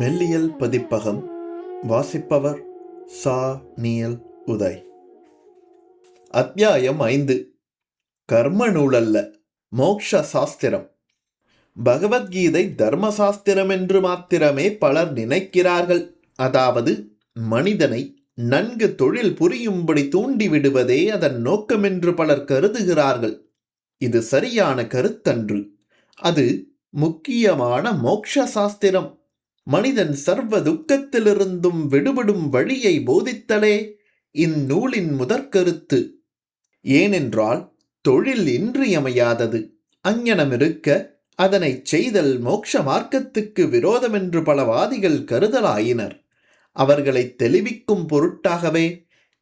மெல்லியல் பதிப்பகம் வாசிப்பவர் சா. நீயல் உதய். அத்தியாயம் 5. கர்ம நூலல்ல, மோக்ஷ சாஸ்திரம். பகவத்கீதை தர்மசாஸ்திரம் என்று மாத்திரமே பலர் நினைக்கிறார்கள். அதாவது மனிதனை நன்கு தொழில் புரியும்படி தூண்டிவிடுவதே அதன் நோக்கமென்று பலர் கருதுகிறார்கள். இது சரியான கருத்தன்று. அது முக்கியமான மோக்ஷ சாஸ்திரம். மனிதன் சர்வ துக்கத்திலிருந்தும் விடுபடும் வழியை போதித்தலே இந்நூலின் முதற்கருத்து. ஏனென்றால் தொழில் இன்றியமையாதது. அஞ்ஞனமிருக்க அதனை செய்தல் மோட்ச மார்க்கத்துக்கு விரோதமென்று பல வாதிகள் கருதலாயினர். அவர்களை தெளிவிக்கும் பொருட்டாகவே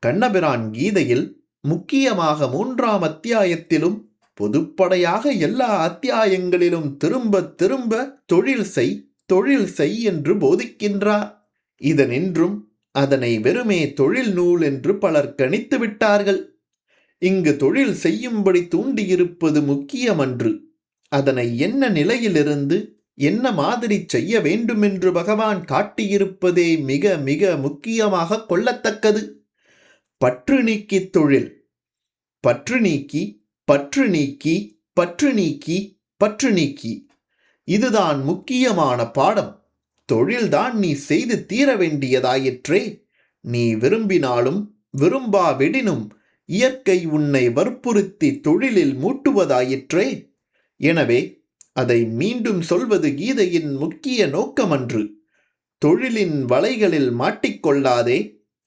கண்ணபிரான் கீதையில் முக்கியமாக 3ஆம் அத்தியாயத்திலும் பொதுப்படையாக எல்லா அத்தியாயங்களிலும் திரும்ப திரும்ப தொழில் செய் என்று போதிக்கின்றார். இதனின்றும் அதனை வெறுமே தொழில் நூல் என்று பலர் கணித்து விட்டார்கள். இங்கு தொழில் செய்யும்படி தூண்டியிருப்பது முக்கியமன்று. அதனை என்ன நிலையிலிருந்து என்ன மாதிரி செய்ய வேண்டுமென்று பகவான் காட்டியிருப்பதே மிக மிக முக்கியமாக கொள்ளத்தக்கது. பற்று நீக்கி தொழில். பற்று நீக்கி பற்று நீக்கி பற்று நீக்கி பற்று நீக்கி. இதுதான் முக்கியமான பாடம். தொழில்தான் நீ செய்து தீர வேண்டியதாயிற்றே. நீ விரும்பினாலும் விரும்பாவிடினும் இயற்கை உன்னை வற்புறுத்தி தொழிலில் மூட்டுவதாயிற்றே. எனவே அதை மீண்டும் சொல்வது கீதையின் முக்கிய நோக்கமன்று. தொழிலின் வலைகளில் மாட்டிக்கொள்ளாதே,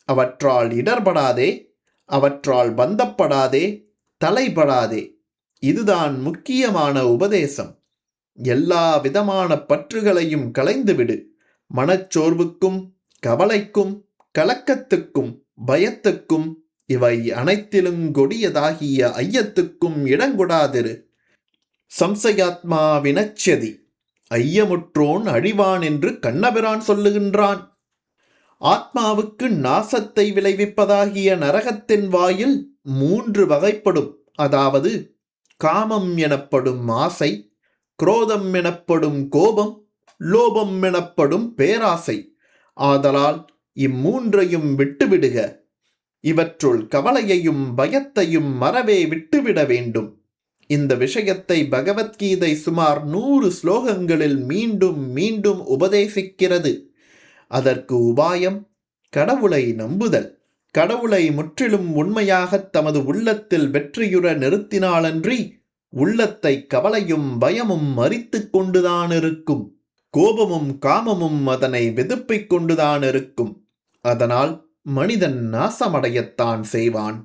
அவற்றால் இடர்படாதே, அவற்றால் பந்தப்படாதே, தலைப்படாதே. இதுதான் முக்கியமான உபதேசம். எல்லா விதமான பற்றுகளையும் களைந்துவிடு. மனச்சோர்வுக்கும் கவலைக்கும் கலக்கத்துக்கும் பயத்துக்கும் இவை அனைத்திலும் கொடியதாகிய ஐயத்துக்கும் இடங்கொடாதிரு. சம்சயாத்மா வினச்சதி. ஐயமுற்றோன் அழிவான் என்று கண்ணபிரான் சொல்லுகின்றான். ஆத்மாவுக்கு நாசத்தை விளைவிப்பதாகிய நரகத்தின் வாயில் 3 வகைப்படும். அதாவது காமம் எனப்படும் ஆசை, குரோதம் எனப்படும் கோபம், லோபம் எனப்படும் பேராசை. ஆதலால் இம்மூன்றையும் விட்டுவிடுக. இவற்றுள் கவலையையும் பயத்தையும் மறவே விட்டுவிட வேண்டும். இந்த விஷயத்தை பகவத்கீதை சுமார் 100 ஸ்லோகங்களில் மீண்டும் மீண்டும் உபதேசிக்கிறது. அதற்கு உபாயம் கடவுளை நம்புதல். கடவுளை முற்றிலும் உண்மையாக தமது உள்ளத்தில் வெற்றியுற நிறுத்தினாலன்றி உள்ளத்தை கவலையும் பயமும் மறித்து கொண்டுதான் இருக்கும். கோபமும் காமமும் அதனை வெதுப்பிக் கொண்டுதான் இருக்கும். அதனால் மனிதன் நாசமடையத்தான் செய்வான்.